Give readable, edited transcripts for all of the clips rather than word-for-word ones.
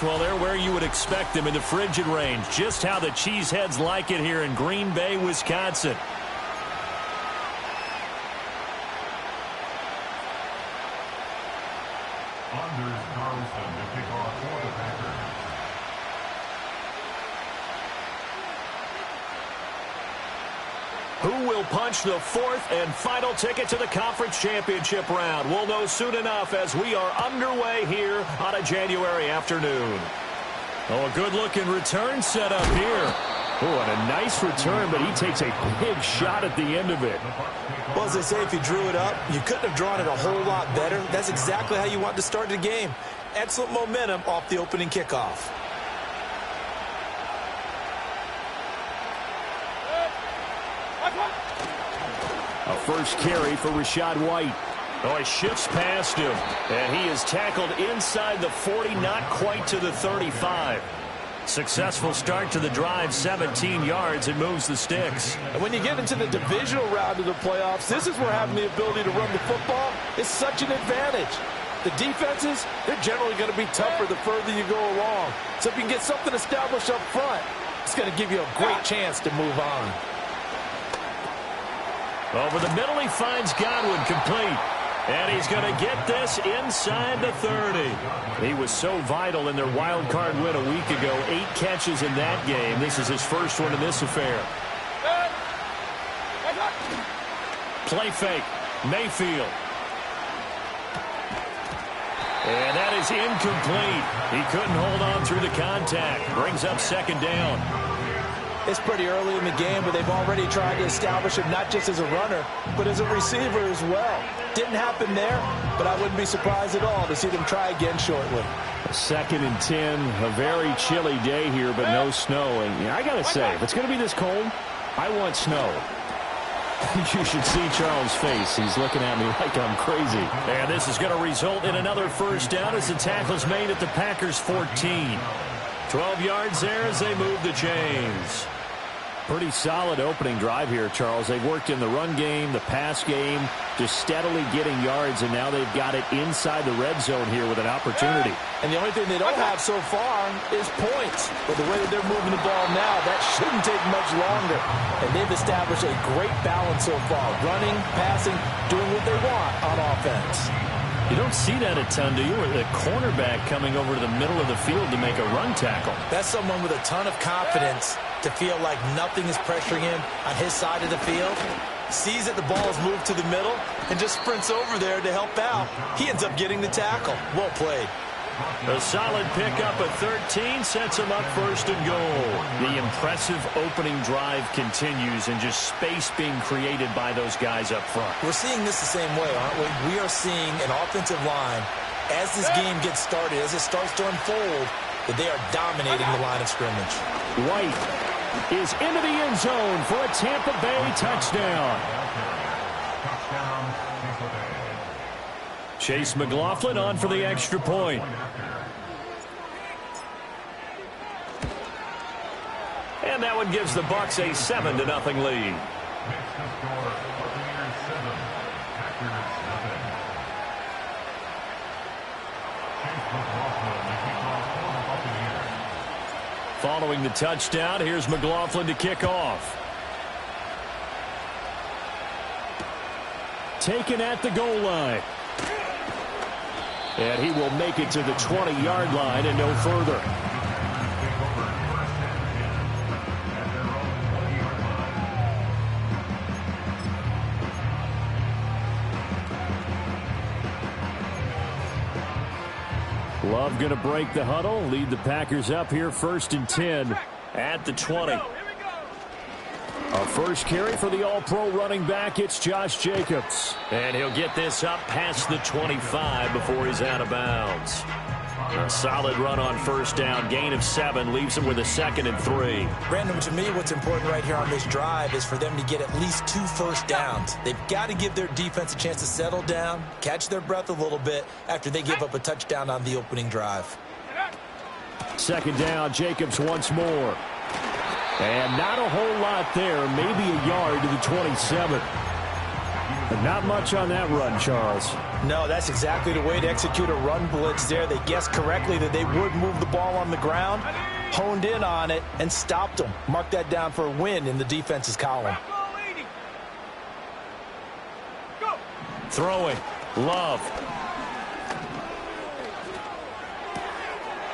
Well, they're where you would expect them in the frigid range. Just how the Cheeseheads like it here in Green Bay, Wisconsin. Anders Carlson to kick off for the Packers. Who will punch the fourth and final ticket to the conference championship round? We'll know soon enough as we are underway here on a January afternoon. Oh, a good-looking return set up here. Oh, and a nice return, but he takes a big shot at the end of it. Well, as they say, if you drew it up, you couldn't have drawn it a whole lot better. That's exactly how you want to start the game. Excellent momentum off the opening kickoff. A first carry for Rachaad White. Oh, he shifts past him, and he is tackled inside the 40, not quite to the 35. Successful start to the drive, 17 yards, and moves the sticks. And when you get into the divisional round of the playoffs, this is where having the ability to run the football is such an advantage. The defenses, they're generally going to be tougher the further you go along. So if you can get something established up front, it's going to give you a great chance to move on. Over the middle, he finds Godwin complete. And he's going to get this inside the 30. He was so vital in their wild card win a week ago. 8 catches in that game. This is his first one in this affair. Play fake. Mayfield. And that is incomplete. He couldn't hold on through the contact. Brings up second down. It's pretty early in the game, but they've already tried to establish him not just as a runner, but as a receiver as well. Didn't happen there, but I wouldn't be surprised at all to see them try again shortly. 2nd and 10, a very chilly day here, but no snow. And I got to say, if it's going to be this cold, I want snow. You should see Charles' face. He's looking at me like I'm crazy. And this is going to result in another first down as the tackle is made at the Packers' 14. 12 yards there as they move the chains. Pretty solid opening drive here, Charles. They've worked in the run game, the pass game, just steadily getting yards, and now they've got it inside the red zone here with an opportunity. And the only thing they don't have so far is points. But the way that they're moving the ball now, that shouldn't take much longer. And they've established a great balance so far. Running, passing, doing what they want on offense. You don't see that a ton, do you? Or the cornerback coming over to the middle of the field to make a run tackle. That's someone with a ton of confidence to feel like nothing is pressuring him on his side of the field. Sees that the ball is moved to the middle and just sprints over there to help out. He ends up getting the tackle. Well played. A solid pickup at 13 sets him up first and goal. The impressive opening drive continues and just space being created by those guys up front. We're seeing this the same way, aren't we? We are seeing an offensive line, as this game gets started, as it starts to unfold, that they are dominating the line of scrimmage. White is into the end zone for a Tampa Bay touchdown. Chase McLaughlin on for the extra point. And that one gives the Bucs a 7-0 lead. Following the touchdown, here's McLaughlin to kick off. Taken at the goal line. And he will make it to the 20-yard line and no further. Love going to break the huddle, lead the Packers up here 1st and 10 at the 20. A first carry for the all-pro running back, it's Josh Jacobs. And he'll get this up past the 25 before he's out of bounds. A solid run on first down, gain of 7, leaves him with a 2nd and 3. Brandon, to me, what's important right here on this drive is for them to get at least 2 first downs. They've got to give their defense a chance to settle down, catch their breath a little bit after they give up a touchdown on the opening drive. 2nd down, Jacobs once more. And not a whole lot there, maybe a yard to the 27. Not much on that run, Charles. No, that's exactly the way to execute a run blitz there. They guessed correctly that they would move the ball on the ground, honed in on it, and stopped them. Mark that down for a win in the defense's column. Throwing. Love.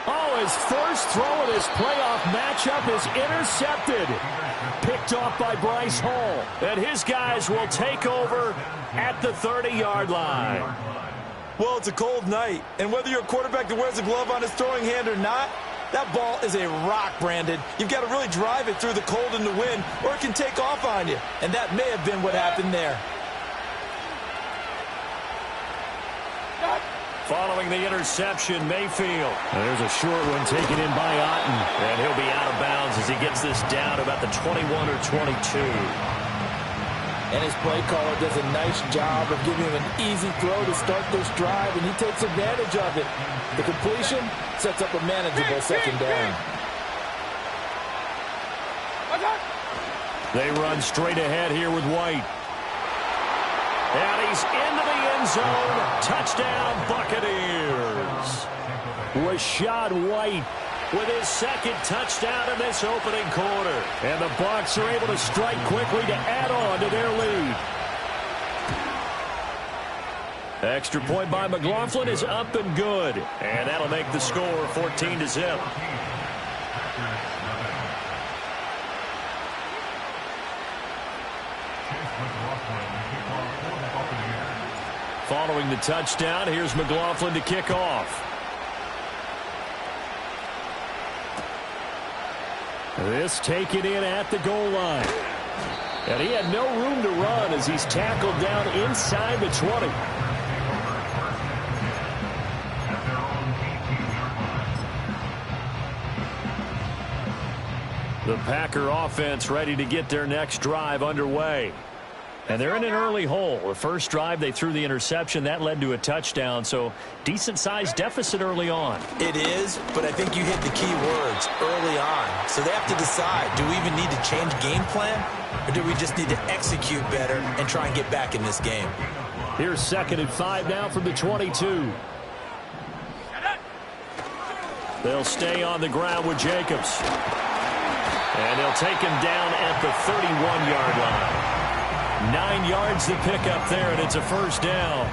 Oh, his first throw of this playoff matchup is intercepted. Picked off by Bryce Hall. And his guys will take over at the 30-yard line. Well, it's a cold night, and whether you're a quarterback that wears a glove on his throwing hand or not, that ball is a rock, Brandon. You've got to really drive it through the cold and the wind, or it can take off on you. And that may have been what happened there. Following the interception, Mayfield. There's a short one taken in by Otten. And he'll be out of bounds as he gets this down about the 21 or 22. And his play caller does a nice job of giving him an easy throw to start this drive, and he takes advantage of it. The completion sets up a manageable second down. They run straight ahead here with White. And he's into the end zone. Touchdown, Buccaneers. Rachaad White with his second touchdown in this opening quarter. And the Bucs are able to strike quickly to add on to their lead. Extra point by McLaughlin is up and good. And that'll make the score 14-0. Following the touchdown, here's McLaughlin to kick off. This taken in at the goal line. And he had no room to run as he's tackled down inside the 20. The Packer offense ready to get their next drive underway. And they're in an early hole. The first drive, they threw the interception. That led to a touchdown, so decent-sized deficit early on. It is, but I think you hit the key words early on. So they have to decide, do we even need to change game plan, or do we just need to execute better and try and get back in this game? Here's 2nd and 5 now from the 22. They'll stay on the ground with Jacobs. And they'll take him down at the 31-yard line. 9 yards to pick up there, and it's a first down.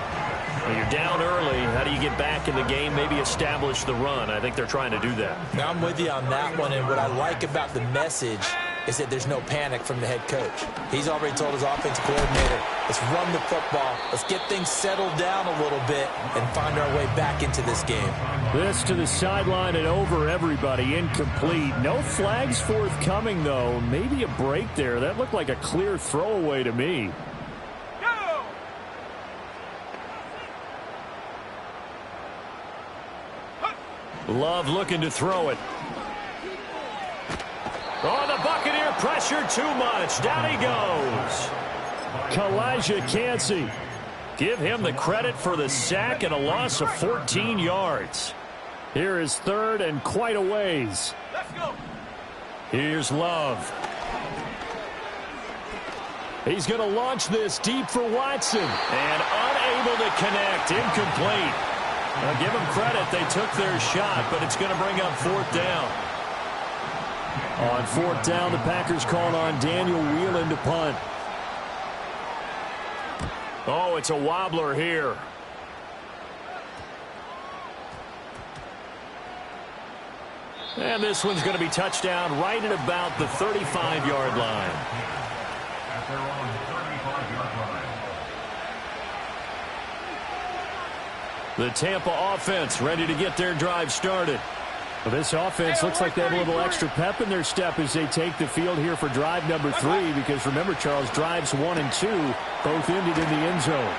When you're down early, how do you get back in the game, maybe establish the run? I think they're trying to do that. Now I'm with you on that one, and what I like about the message is that there's no panic from the head coach. He's already told his offensive coordinator, let's run the football, let's get things settled down a little bit and find our way back into this game. This to the sideline and over everybody, incomplete. No flags forthcoming, though. Maybe a break there. That looked like a clear throwaway to me. Love looking to throw it. Oh, the Buccaneer pressure too much. Down he goes. Kalijah Kancey. Give him the credit for the sack and a loss of 14 yards. Here is 3rd and quite a ways. Let's go. Here's Love. He's going to launch this deep for Watson. And unable to connect. Incomplete. Now give them credit. They took their shot, but it's going to bring up 4th down. On 4th down, the Packers called on Daniel Whelan to punt. Oh, it's a wobbler here. And this one's going to be touchdown right at about the 35-yard line. At their own 35-yard line. The Tampa offense ready to get their drive started. Well, this offense looks like they have a little extra pep in their step as they take the field here for drive number 3, because remember, Charles, drives 1 and 2 both ended in the end zone.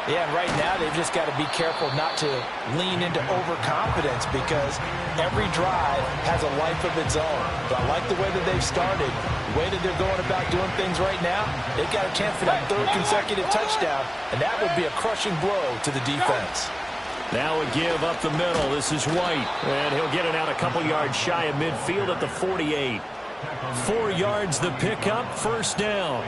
Yeah, right now they've just got to be careful not to lean into overconfidence, because every drive has a life of its own. But I like the way that they've started, the way that they're going about doing things right now. They've got a chance for that 3rd consecutive touchdown, and that would be a crushing blow to the defense. Now a give up the middle. This is White. And he'll get it out a couple yards shy of midfield at the 48. 4 yards the pickup, first down.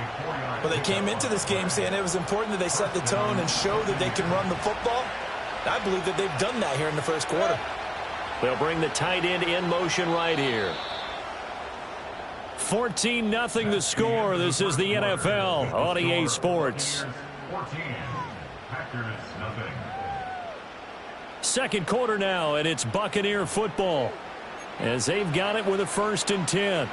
Well, they came into this game saying it was important that they set the tone and show that they can run the football. I believe that they've done that here in the first quarter. They'll bring the tight end in motion right here. 14-0 the score. This is the NFL on EA Sports. 14. Packers, nothing. Second quarter now, and it's Buccaneer football as they've got it with a 1st and 10.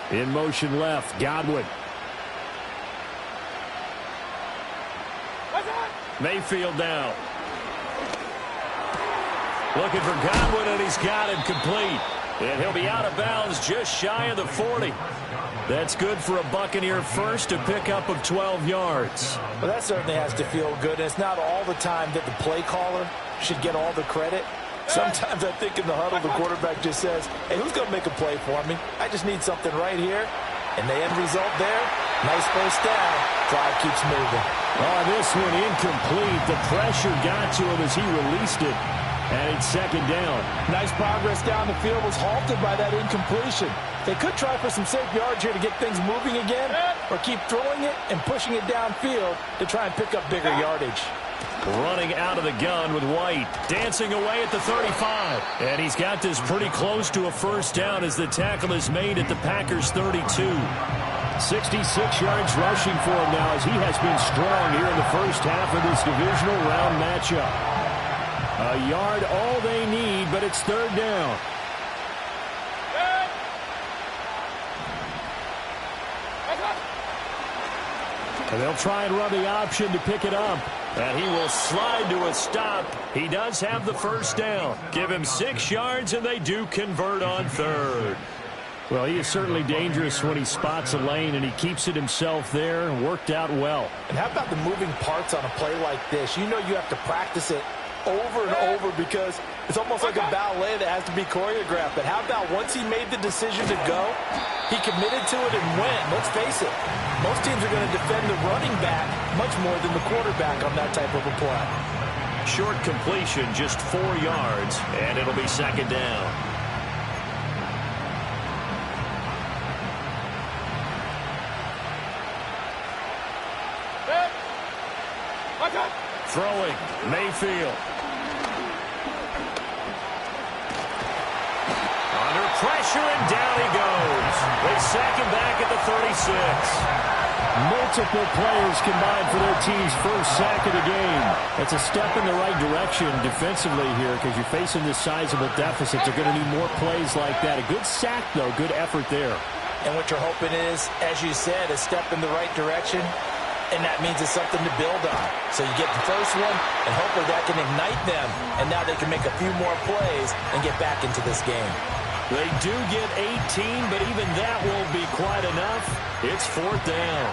In motion left, Godwin. Mayfield down. Looking for Godwin, and he's got him complete. And he'll be out of bounds just shy of the 40. That's good for a Buccaneer first, a pickup of 12 yards. Well, that certainly has to feel good. And it's not all the time that the play caller should get all the credit. Sometimes I think in the huddle, the quarterback just says, hey, who's going to make a play for me? I just need something right here. And the end result there, nice first down. Drive keeps moving. Oh, this one incomplete. The pressure got to him as he released it. And it's second down. Nice progress down the field was halted by that incompletion. They could try for some safe yards here to get things moving again, or keep throwing it and pushing it downfield to try and pick up bigger yardage. Running out of the gun with White, dancing away at the 35. And he's got this pretty close to a first down as the tackle is made at the Packers' 32. 66 yards rushing for him now as he has been strong here in the first half of this divisional round matchup. A yard all they need, but it's third down. And they'll try and run the option to pick it up. And he will slide to a stop. He does have the first down. Give him 6 yards, and they do convert on third. Well, he is certainly dangerous when he spots a lane, and he keeps it himself there and worked out well. And how about the moving parts on a play like this? You know you have to practice it over and over because it's almost like a ballet that has to be choreographed. But how about once he made the decision to go, he committed to it and went. Let's face it, most teams are going to defend the running back much more than the quarterback on that type of a play. Short completion, just 4 yards, and it'll be second down. Throwing, Mayfield. Under pressure, and down he goes. They sack him back at the 36. Multiple players combined for their team's first sack of the game. That's a step in the right direction defensively here because you're facing this sizable deficit. They're going to need more plays like that. A good sack, though. Good effort there. And what you're hoping is, as you said, a step in the right direction. And that means it's something to build on. So you get the first one, and hopefully that can ignite them. And now they can make a few more plays and get back into this game. They do get 18, but even that won't be quite enough. It's fourth down.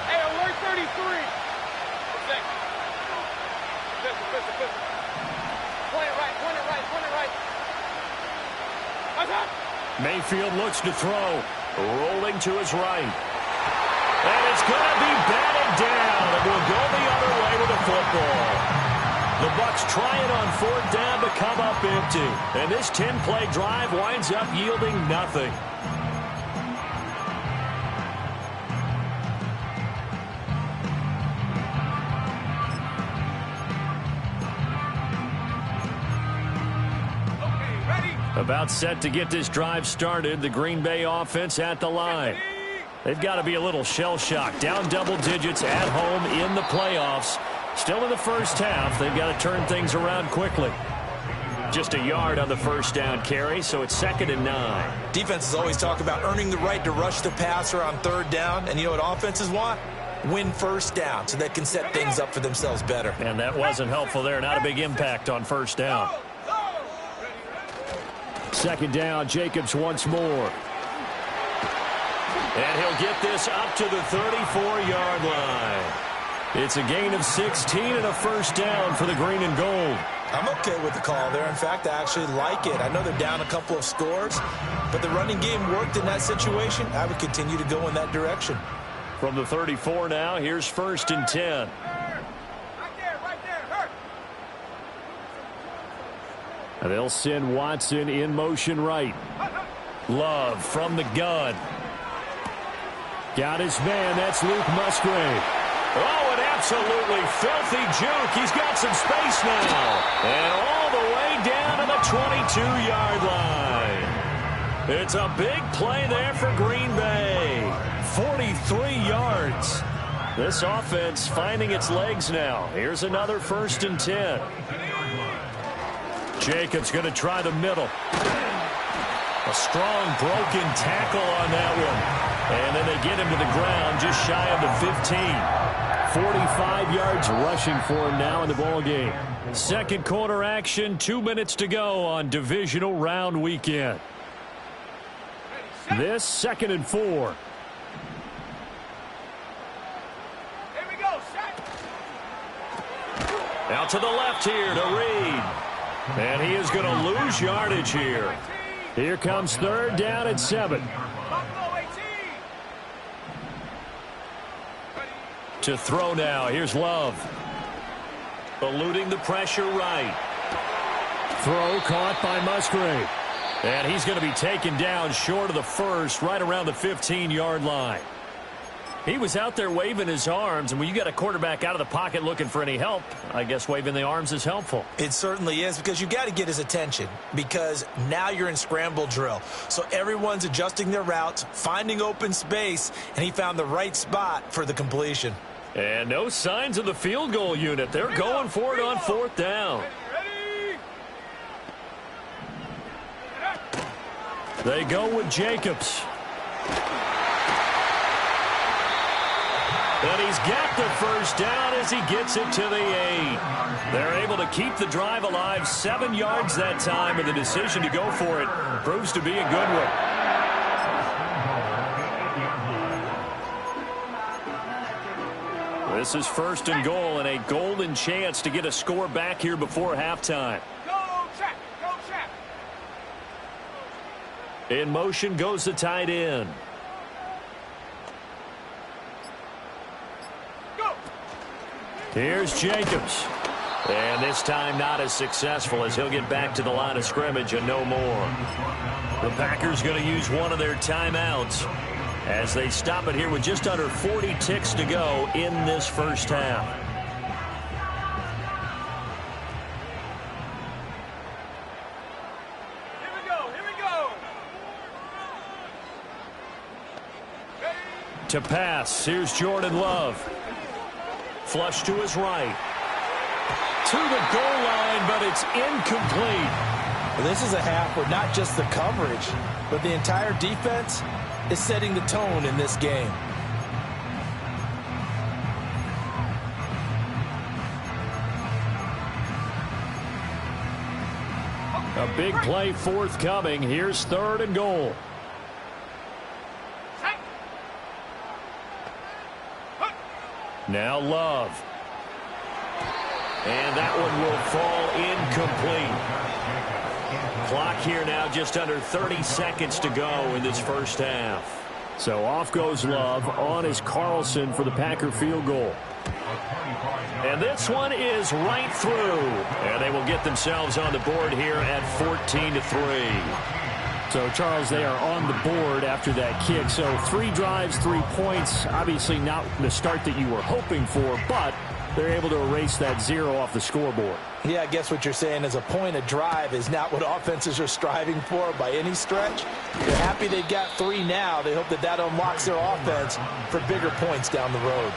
Hey, alert 33. Pistol. Point it right. Mayfield looks to throw. Rolling to his right. And it's going to be batted down. And will go the other way with the football. The Bucs trying on fourth down to come up empty. And this 10-play drive winds up yielding nothing. About set to get this drive started. The Green Bay offense at the line. They've got to be a little shell-shocked. Down double digits at home in the playoffs. Still in the first half. They've got to turn things around quickly. Just a yard on the first down carry, so it's 2nd and 9. Defenses always talk about earning the right to rush the passer on third down. And you know what offenses want? Win first down so they can set things up for themselves better. And that wasn't helpful there. Not a big impact on first down. Second down, Jacobs once more. And he'll get this up to the 34-yard line. It's a gain of 16 and a first down for the green and gold. I'm okay with the call there. In fact, I actually like it. I know they're down a couple of scores, but the running game worked in that situation. I would continue to go in that direction. From the 34 now, here's 1st and 10. They'll send Watson in motion right. Love from the gun. Got his man. That's Luke Musgrave. Oh, an absolutely filthy juke. He's got some space now. And all the way down to the 22-yard line. It's a big play there for Green Bay. 43 yards. This offense finding its legs now. Here's another 1st and 10. Jacobs going to try the middle. A strong broken tackle on that one. And then they get him to the ground just shy of the 15. 45 yards rushing for him now in the ball game. Second quarter action, 2 minutes to go on divisional round weekend. This 2nd and 4. Here we go, Out to the left here to Reed. And he is going to lose yardage here. Here comes 3rd down and 7. To throw now. Here's Love. Eluding the pressure right. Throw caught by Musgrave. And he's going to be taken down short of the first, right around the 15-yard line. He was out there waving his arms, and when you got a quarterback out of the pocket looking for any help, I guess waving the arms is helpful. It certainly is, because you got to get his attention, because now you're in scramble drill. So everyone's adjusting their routes, finding open space, and he found the right spot for the completion. And no signs of the field goal unit. They're going for it on 4th down. They go with Jacobs. And he's got the 1st down as he gets it to the 8. They're able to keep the drive alive. 7 yards that time, and the decision to go for it proves to be a good one. This is 1st and goal, and a golden chance to get a score back here before halftime. Go, check. Go, check. In motion goes the tight end. Here's Jacobs. And this time not as successful, as he'll get back to the line of scrimmage and no more. The Packers going to use one of their timeouts as they stop it here with just under 40 ticks to go in this first half. Here we go. To pass, here's Jordan Love. Flush to his right. To the goal line, but it's incomplete. Well, this is a half where not just the coverage, but the entire defense is setting the tone in this game. A big play forthcoming. Here's 3rd and goal. Now Love. And that one will fall incomplete. Clock here now just under 30 seconds to go in this first half. So off goes Love. On is Carlson for the Packer field goal. And this one is right through. And they will get themselves on the board here at 14-3. So, Charles, they are on the board after that kick. So 3 drives, 3 points. Obviously not the start that you were hoping for, but they're able to erase that 0 off the scoreboard. Yeah, I guess what you're saying is a point a drive is not what offenses are striving for by any stretch. They're happy they've got 3 now. They hope that that unlocks their offense for bigger points down the road.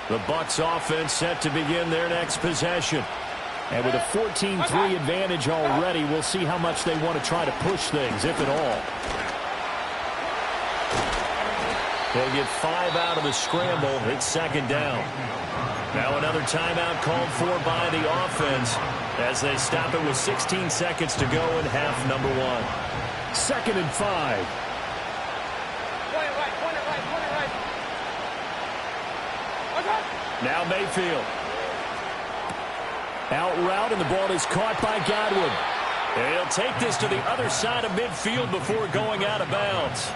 The Bucs offense set to begin their next possession. And with a 14-3 advantage already, we'll see how much they want to try to push things, if at all. They'll get 5 out of the scramble. It's 2nd down. Now another timeout called for by the offense as they stop it with 16 seconds to go in half number 1. 2nd and 5. Point it right, point it right, point it right. Okay. Now Mayfield. Out route, and the ball is caught by Godwin. And he'll take this to the other side of midfield before going out of bounds.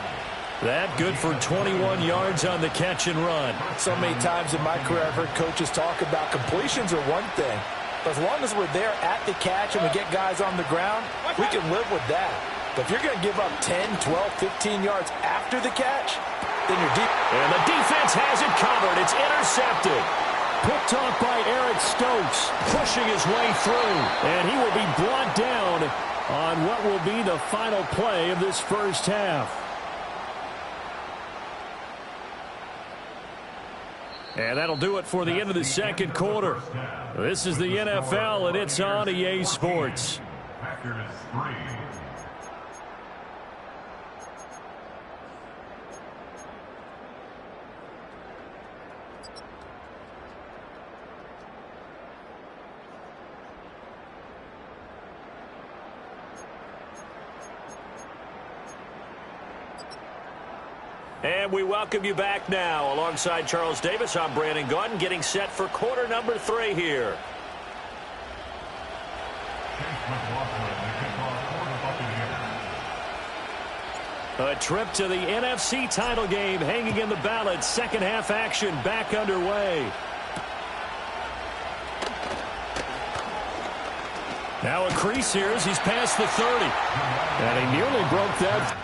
That good for 21 yards on the catch and run. So many times in my career I've heard coaches talk about completions are one thing. But as long as we're there at the catch and we get guys on the ground, we can live with that. But if you're going to give up 10, 12, 15 yards after the catch, then you're deep. And the defense has it covered. It's intercepted. Picked off by Eric Stokes, pushing his way through. And he will be brought down on what will be the final play of this first half. And that'll do it for the end of the second quarter. This is the NFL, and it's on EA Sports. Packers 3. And we welcome you back now. Alongside Charles Davis, I'm Brandon Gaudin, getting set for quarter number 3 here. A trip to the NFC title game hanging in the balance. Second half action back underway. Now a crease here as he's past the 30. And he nearly broke that.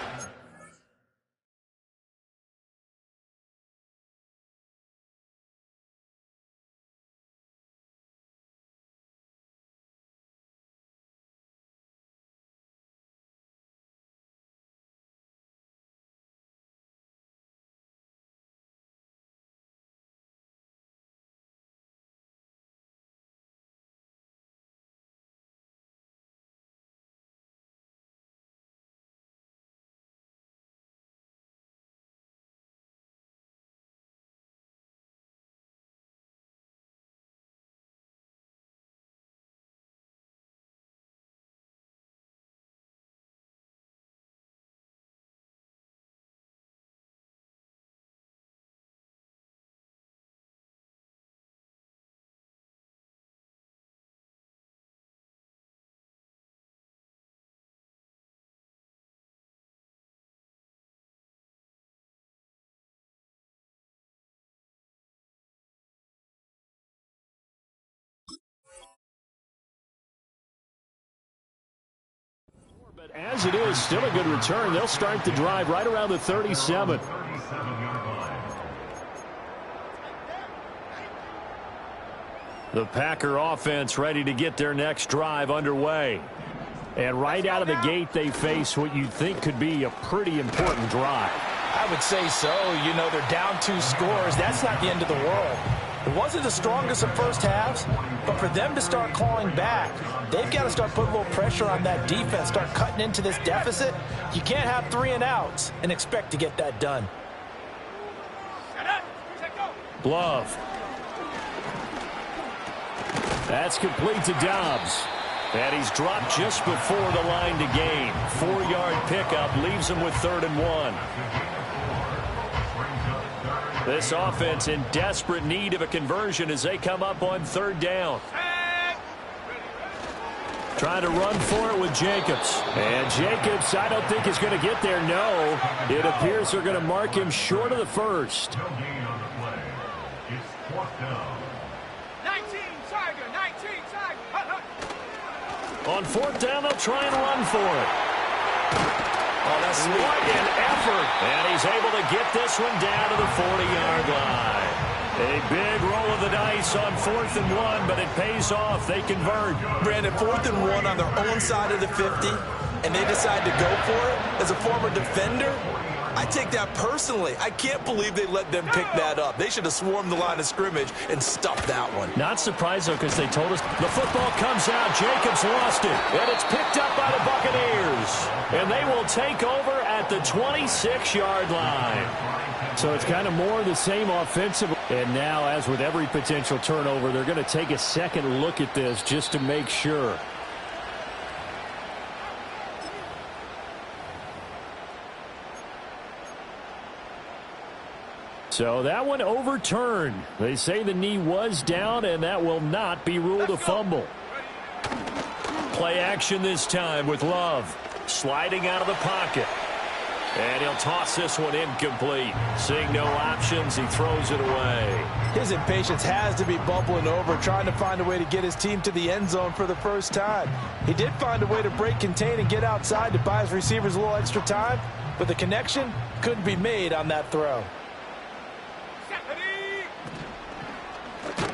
But as it is, still a good return. They'll start the drive right around the 37. The Packer offense ready to get their next drive underway. And right out of the gate, they face what you'd think could be a pretty important drive. I would say so. You know, they're down 2 scores. That's not the end of the world. It wasn't the strongest of first halves, but for them to start clawing back, they've got to start putting a little pressure on that defense, start cutting into this deficit. You can't have 3 and outs and expect to get that done. Glove. That's complete to Dobbs. And he's dropped just before the line to gain. 4-yard pickup leaves him with 3rd and 1. This offense in desperate need of a conversion as they come up on 3rd down. Trying to run for it with Jacobs. And Jacobs, I don't think is going to get there. No, it appears they're going to mark him short of the first. No gain on the play. It's 4th down. 19, Tiger, 19, Tiger. On 4th down, they'll try and run for it. Oh, that's sweet. What an effort. And he's able to get this one down to the 40-yard line. A big roll of the dice on 4th and 1, but it pays off. They convert. Brandon, 4th and 1 on their own side of the 50, and they decide to go for it. As a former defender, I take that personally. I can't believe they let them pick that up. They should have swarmed the line of scrimmage and stuffed that one. Not surprised, though, because they told us the football comes out. Jacobs lost it, and it's picked up by the Buccaneers. And they will take over at the 26-yard line. So it's kind of more of the same offensive. And now, as with every potential turnover, they're going to take a second look at this just to make sure. So that one overturned. They say the knee was down, and that will not be ruled a fumble. Play action this time with Love. Sliding out of the pocket. And he'll toss this one incomplete. Seeing no options, he throws it away. His impatience has to be bubbling over, trying to find a way to get his team to the end zone for the first time. He did find a way to break, contain, and get outside to buy his receivers a little extra time, but the connection couldn't be made on that throw.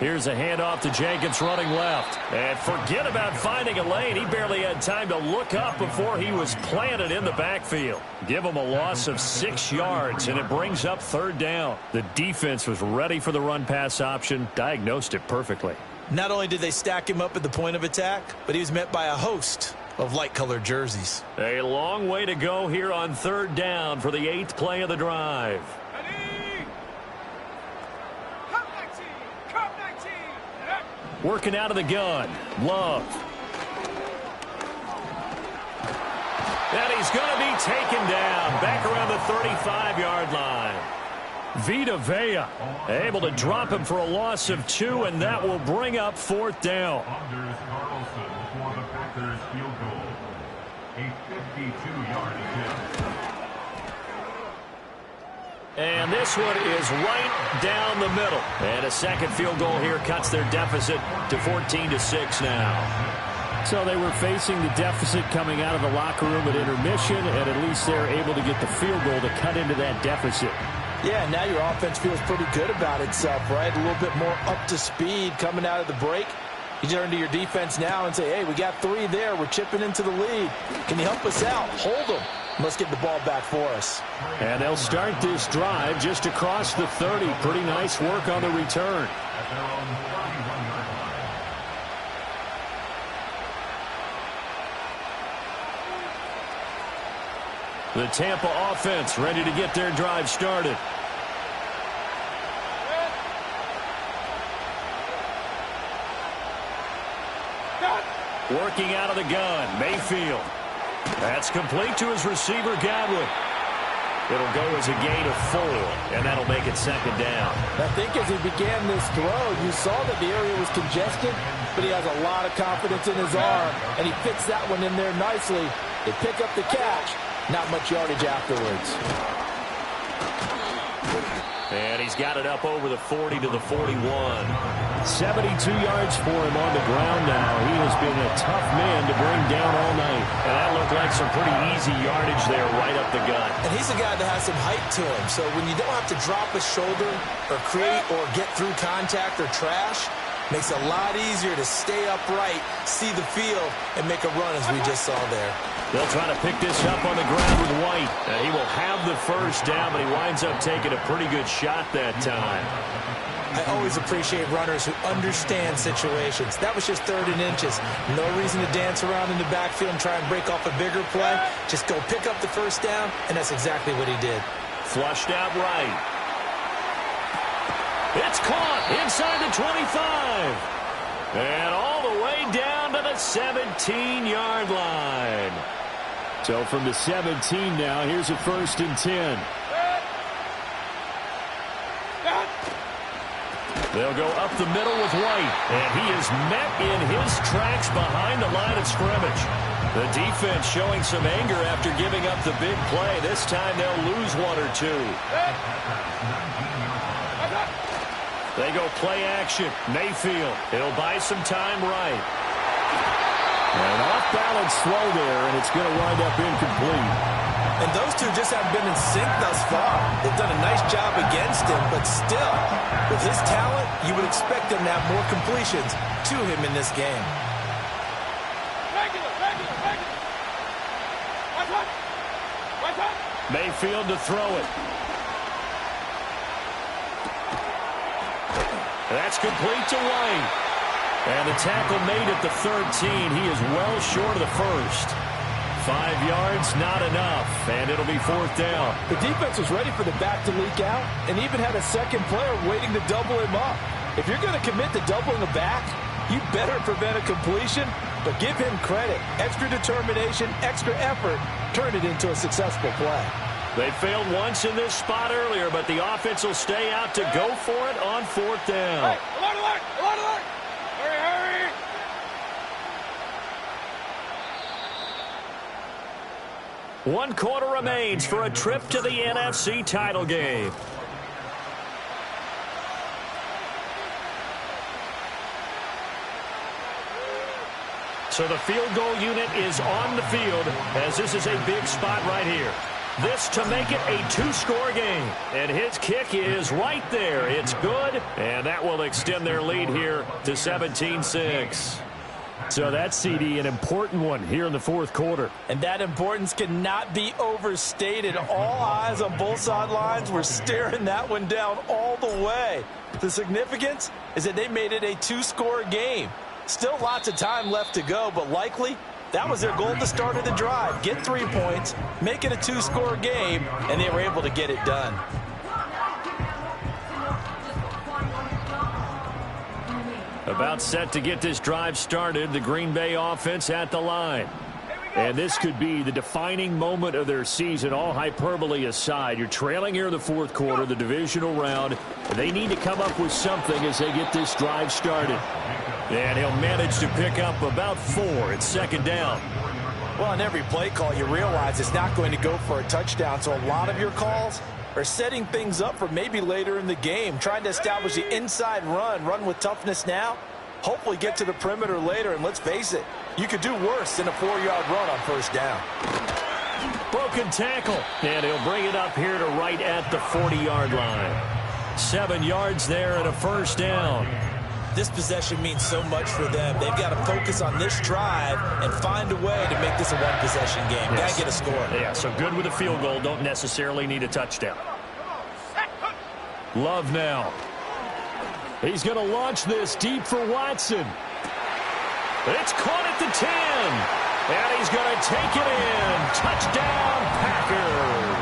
Here's a handoff to Jenkins running left. And forget about finding a lane. He barely had time to look up before he was planted in the backfield. Give him a loss of 6 yards, and it brings up third down. The defense was ready for the run-pass option, diagnosed it perfectly. Not only did they stack him up at the point of attack, but he was met by a host of light-colored jerseys. A long way to go here on third down for the 8th play of the drive. Working out of the gun. Love. And he's going to be taken down back around the 35-yard line. Vita Vea able to drop him for a loss of 2, and that will bring up fourth down. Anders Carlson for the Packers field goal. A 52-yard attempt. And this one is right down the middle. And a second field goal here cuts their deficit to 14-6 now. So they were facing the deficit coming out of the locker room at intermission, and at least they're able to get the field goal to cut into that deficit. Yeah, now your offense feels pretty good about itself, right? A little bit more up to speed coming out of the break. You turn to your defense now and say, hey, we got 3 there. We're chipping into the lead. Can you help us out? Hold them. Let's get the ball back for us. And they'll start this drive just across the 30. Pretty nice work on the return. At their own 41-yard line. The Tampa offense ready to get their drive started. Working out of the gun, Mayfield. That's complete to his receiver, Godwin. It'll go as a gain of 4, and that'll make it second down. I think as he began this throw, you saw that the area was congested, but he has a lot of confidence in his arm, and he fits that one in there nicely. They pick up the catch, not much yardage afterwards. And he's got it up over the 40 to the 41. 72 yards for him on the ground now. He has been a tough man to bring down all night. And that looked like some pretty easy yardage there right up the gut. And he's a guy that has some height to him. So when you don't have to drop a shoulder or create or get through contact or trash, makes it a lot easier to stay upright, see the field, and make a run as we just saw there. They'll try to pick this up on the ground with White. And he will have the first down, but he winds up taking a pretty good shot that time. I always appreciate runners who understand situations. That was just 3rd and inches. No reason to dance around in the backfield and try and break off a bigger play. Just go pick up the first down, and that's exactly what he did. Flushed out right. It's caught inside the 25. And all the way down to the 17-yard line. So from the 17 now, here's a 1st and 10. They'll go up the middle with White. And he is met in his tracks behind the line of scrimmage. The defense showing some anger after giving up the big play. This time they'll lose 1 or 2. They go play action. Mayfield. It'll buy some time right. And off-balance throw there, and it's going to wind up incomplete. And those two just haven't been in sync thus far. They've done a nice job against him, but still, with his talent, you would expect him to have more completions to him in this game. Mayfield to throw it. That's complete to White. And the tackle made at the 13. He is well short of the first. 5 yards, not enough, and it'll be 4th down. The defense was ready for the back to leak out and even had a second player waiting to double him up. If you're going to commit to doubling a back, you better prevent a completion, but give him credit. Extra determination, extra effort, turn it into a successful play. They failed once in this spot earlier, but the offense will stay out to go for it on 4th down. Hey, alert, alert, alert, alert. Hurry, hurry. One quarter remains for a trip to the NFC title game. So the field goal unit is on the field as this is a big spot right here. This to make it a 2-score game. And his kick is right there. It's good, and that will extend their lead here to 17-6. So that's, CD, an important one here in the 4th quarter. And that importance cannot be overstated. All eyes on both sidelines were staring that one down all the way. The significance is that they made it a 2-score game. Still lots of time left to go, but likely that was their goal at the start of the drive. Get 3 points, make it a 2-score game, and they were able to get it done. About set to get this drive started, the Green Bay offense at the line. And this could be the defining moment of their season, all hyperbole aside. You're trailing here in the 4th quarter, the divisional round. They need to come up with something as they get this drive started. And he'll manage to pick up about 4. It's 2nd down. Well, on every play call, you realize it's not going to go for a touchdown. So a lot of your calls are setting things up for maybe later in the game, trying to establish the inside run with toughness now, hopefully get to the perimeter later. And let's face it, you could do worse than a 4-yard run on 1st down. Broken tackle, and he'll bring it up here to right at the 40-yard line. 7 yards there and a 1st down. This possession means so much for them. They've got to focus on this drive and find a way to make this a one-possession game. Yes. Got to get a score. Yeah, so good with a field goal. Don't necessarily need a touchdown. Love now. He's going to launch this deep for Watson. It's caught at the 10. And he's going to take it in. Touchdown, Packers.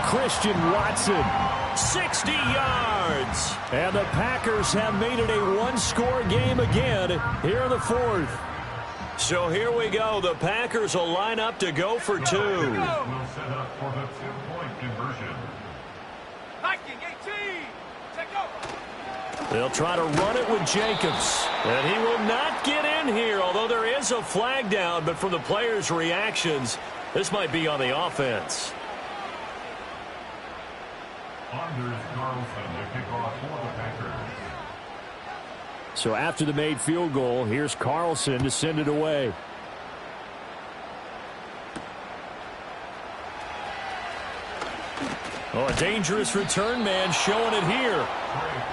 Christian Watson, 60 yards. And the Packers have made it a 1-score game again here in the 4th. So here we go. The Packers will line up to go for 2. We'll set up for the 2-point conversion. Viking 18. Take over. They'll try to run it with Jacobs. And he will not get in here, although there is a flag down. But from the players' reactions, this might be on the offense. Anders Carlson to kick off for the Packers. So after the made field goal, here's Carlson to send it away. Oh, a dangerous return man showing it here.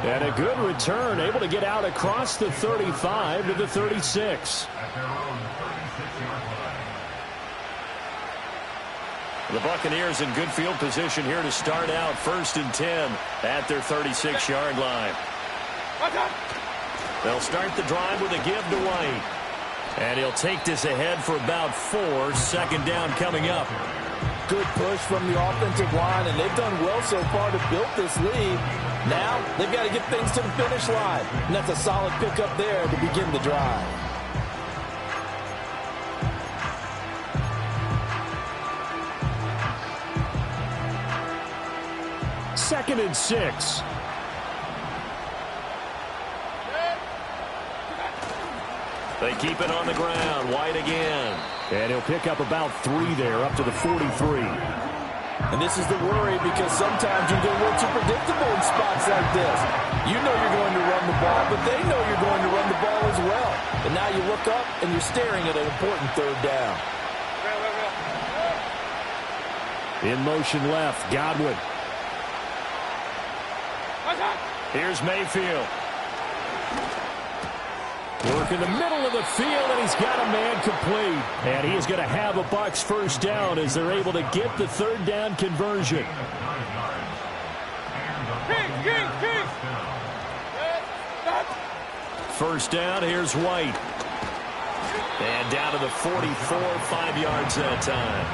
And a good return, able to get out across the 35 to the 36. At their own 36-yard line. The Buccaneers in good field position here to start out 1st and 10 at their 36-yard line. They'll start the drive with a give to White. And he'll take this ahead for about 4. 2nd down coming up. Good push from the offensive line, and they've done well so far to build this lead. Now they've got to get things to the finish line. And that's a solid pickup there to begin the drive. Second and 6. They keep it on the ground. White again. And he'll pick up about 3 there, up to the 43. And this is the worry because sometimes you get a little too predictable in spots like this. You know you're going to run the ball, but they know you're going to run the ball as well. And now you look up and you're staring at an important 3rd down. In motion left, Godwin. Here's Mayfield. Work in the middle of the field, and he's got a man complete. And he is going to have a Bucs 1st down as they're able to get the 3rd down conversion. First down, here's White. And down to the 44, 5 yards that time.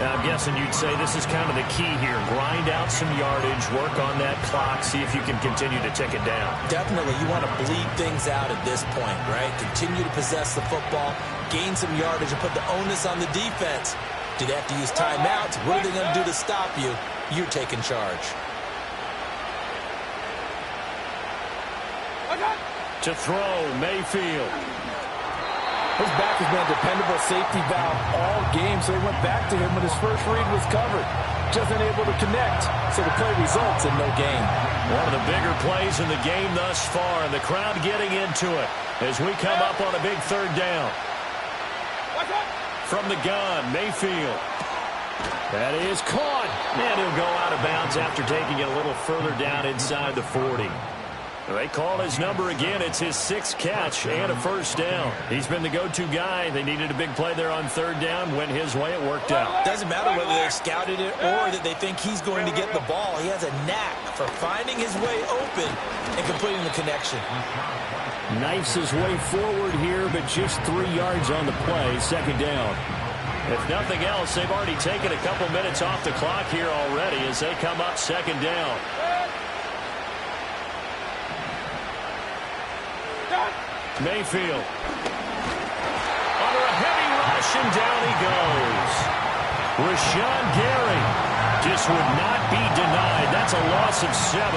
Now, I'm guessing you'd say this is kind of the key here. Grind out some yardage, work on that clock, see if you can continue to tick it down. Definitely, you want to bleed things out at this point, right? Continue to possess the football, gain some yardage, and put the onus on the defense. Do they have to use timeouts? What are they going to do to stop you? You're taking charge. To throw, Mayfield. His back has been a dependable safety valve all game, so he went back to him when his first read was covered. Just unable to connect, so the play results in no gain. One of the bigger plays in the game thus far, and the crowd getting into it as we come up on a big third down. From the gun, Mayfield. That is caught. And he'll go out of bounds after taking it a little further down inside the 40. They call his number again. It's his 6th catch and a first down. He's been the go-to guy. They needed a big play there on third down. Went his way. It worked out. Doesn't matter whether they scouted it or that they think he's going to get the ball. He has a knack for finding his way open and completing the connection. Knifes his way forward here, but just 3 yards on the play. Second down. If nothing else, they've already taken a couple minutes off the clock here already as they come up second down. Mayfield. Under a heavy rush, and down he goes. Rashawn Gary just would not be denied. That's a loss of 7.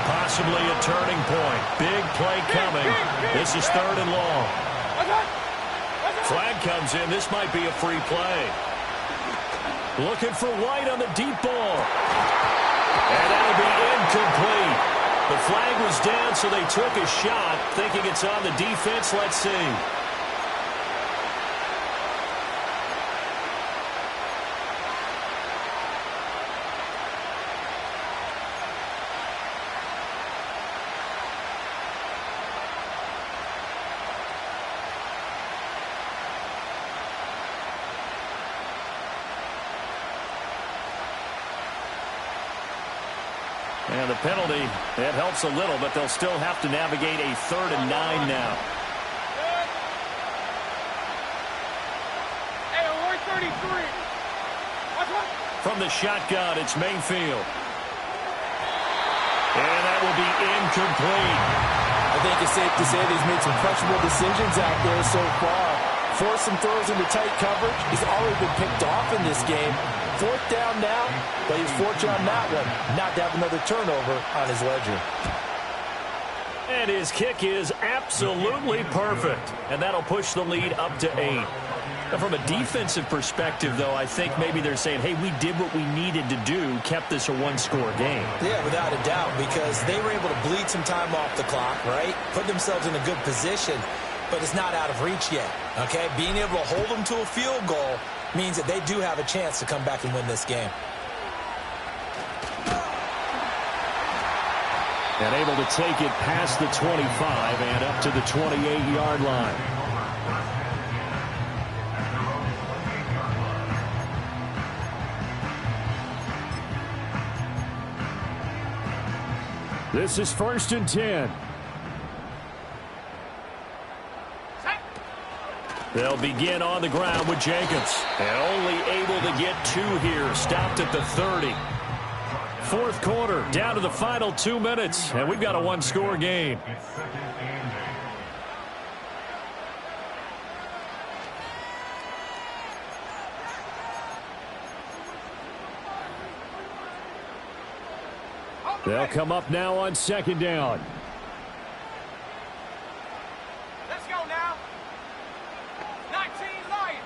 Possibly a turning point. Big play coming. This is 3rd and long. Flag comes in. This might be a free play. Looking for White on the deep ball. And that'll be incomplete. The flag was down, so they took a shot, thinking it's on the defense. Let's see. And the penalty, it helps a little, but they'll still have to navigate a 3rd and 9 now. Hey, we're 33. From the shotgun, it's Mayfield. And that will be incomplete. I think it's safe to say that he's made some questionable decisions out there so far. Forced some throws into tight coverage. He's already been picked off in this game. 4th down now, but he's fortunate on that one not to have another turnover on his ledger. And his kick is absolutely perfect. And that'll push the lead up to 8. Now, from a defensive perspective, though, I think maybe they're saying, hey, we did what we needed to do, kept this a one-score game. Yeah, without a doubt, because they were able to bleed some time off the clock, right? Put themselves in a good position, but it's not out of reach yet, okay? Being able to hold them to a field goal means that they do have a chance to come back and win this game. And able to take it past the 25 and up to the 28-yard line. This is 1st and 10. They'll begin on the ground with Jacobs. And only able to get 2 here. Stopped at the 30. 4th quarter, down to the final 2 minutes. And we've got a one-score game. They'll come up now on 2nd down. Let's go now. 19 Lions.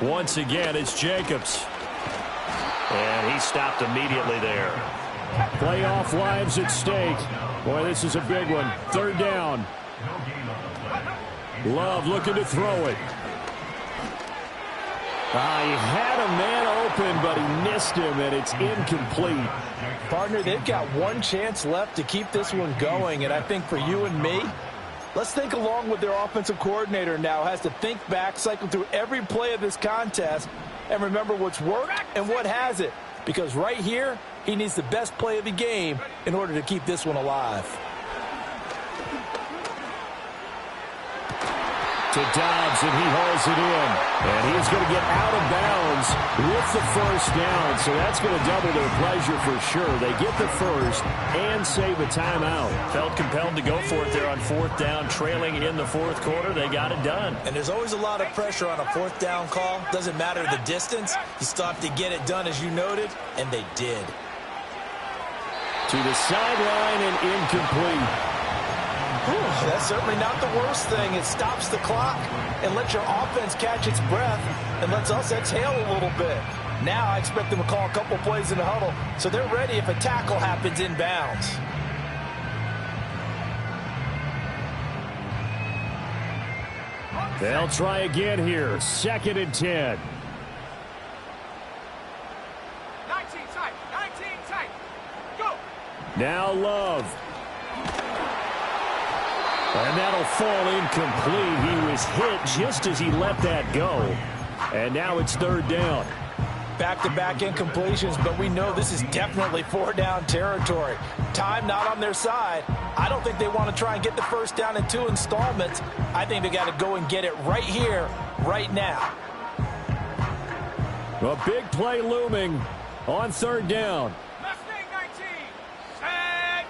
Once again, it's Jacobs. And he stopped immediately there. Playoff lives at stake. Boy, this is a big one. 3rd down. Love looking to throw it. He had a man open, but he missed him, and it's incomplete. Partner, they've got one chance left to keep this one going, and I think for you and me, Let's think along with their offensive coordinator now. Has to think back, cycle through every play of this contest, and remember what's worked and what hasn't. Because right here, he needs the best play of the game in order to keep this one alive. To Dobbs, and he hauls it in. And he's going to get out of bounds with the first down. So that's going to double their pleasure for sure. They get the first and save a timeout. Felt compelled to go for it there on fourth down, trailing in the fourth quarter. They got it done. And there's always a lot of pressure on a fourth down call. Doesn't matter the distance. You still have to get it done, as you noted, and they did. To the sideline and incomplete. That's certainly not the worst thing. It stops the clock and lets your offense catch its breath and lets us exhale a little bit. Now I expect them to call a couple plays in the huddle so they're ready if a tackle happens inbounds. They'll try again here. 2nd and 10. 19 tight. 19 tight. Go. Now Love. And that'll fall incomplete. He was hit just as he let that go. And now it's 3rd down. Back-to-back incompletions, but we know this is definitely 4-down territory. Time not on their side. I don't think they want to try and get the first down in 2 installments. I think they got to go and get it right here, right now. A big play looming on 3rd down. Mustang 19. Set.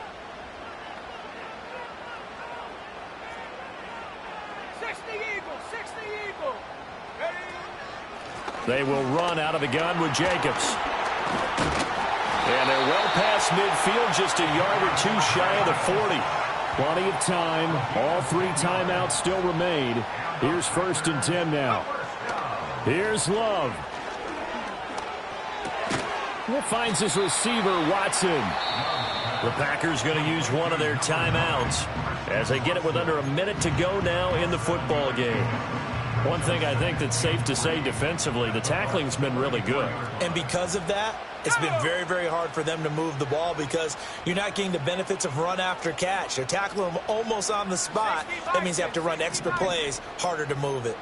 60 Eagle. 60 Eagle. Ready. They will run out of the gun with Jacobs. And they're well past midfield, just a yard or 2 shy of the 40. Plenty of time. All 3 timeouts still remain. Here's 1st and 10 now. Here's Love. He finds his receiver, Watson. The Packers going to use one of their timeouts as they get it with under a minute to go now in the football game. One thing I think that's safe to say defensively, the tackling's been really good. And because of that, it's been very, very hard for them to move the ball because you're not getting the benefits of run after catch. They're tackling them almost on the spot. That means they have to run extra plays, harder to move it.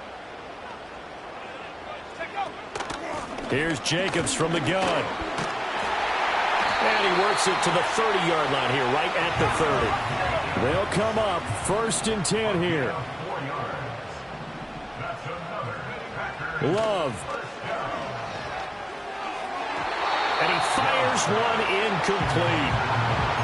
Here's Jacobs from the gun. And he works it to the 30-yard line here, right at the 30. They'll come up 1st and 10 here. Love. And he fires one incomplete.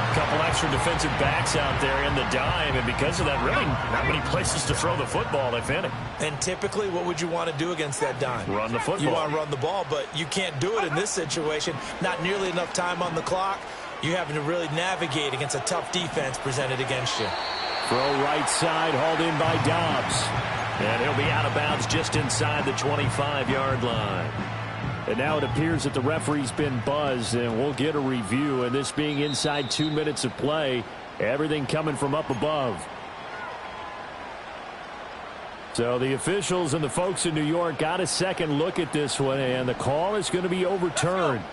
A couple extra defensive backs out there in the dime, and because of that, really not many places to throw the football, if any. And typically, what would you want to do against that dime? Run the football. You want to run the ball, but you can't do it in this situation. Not nearly enough time on the clock. You're having to really navigate against a tough defense presented against you. Throw right side, hauled in by Dobbs. And he'll be out of bounds just inside the 25-yard line. And now it appears that the referee's been buzzed, and we'll get a review. And this being inside 2 minutes of play, everything coming from up above. So the officials and the folks in New York got a second look at this one, and the call is going to be overturned.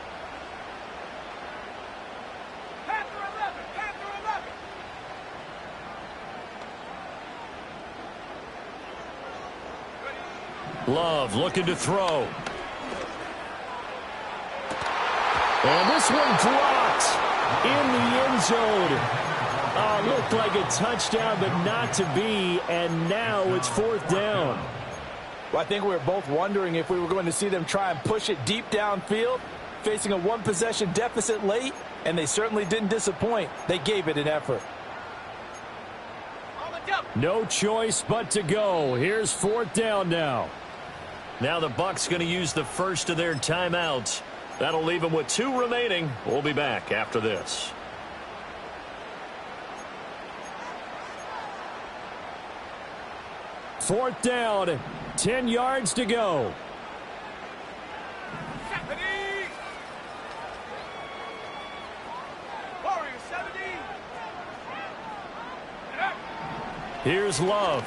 Love looking to throw. And this one dropped in the end zone. Looked like a touchdown, but not to be. And now it's 4th down. Well, I think we were both wondering if we were going to see them try and push it deep downfield, facing a 1-possession deficit late, and they certainly didn't disappoint. They gave it an effort. No choice but to go. Here's 4th down now. Now the Bucs going to use the first of their timeouts. That'll leave them with 2 remaining. We'll be back after this. Fourth down, 10 yards to go. Here's Love.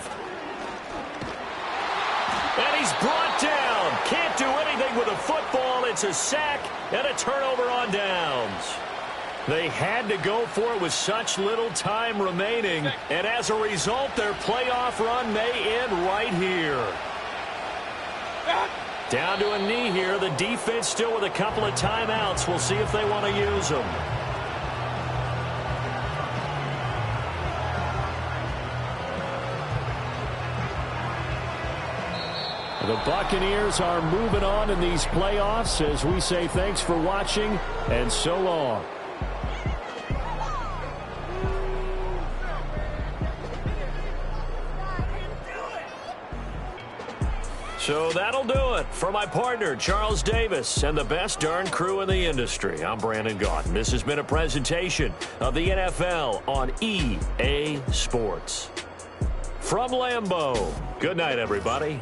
And he's brought down. Can't do anything with a football. It's a sack and a turnover on downs. They had to go for it with such little time remaining, and as a result, their playoff run may end right here. Down to a knee here. The defense still with a couple of timeouts. We'll see if they want to use them. The Buccaneers are moving on in these playoffs as we say thanks for watching and so long. So that'll do it for my partner, Charles Davis, and the best darn crew in the industry. I'm Brandon Gaudin. This has been a presentation of the NFL on EA Sports. From Lambeau, good night, everybody.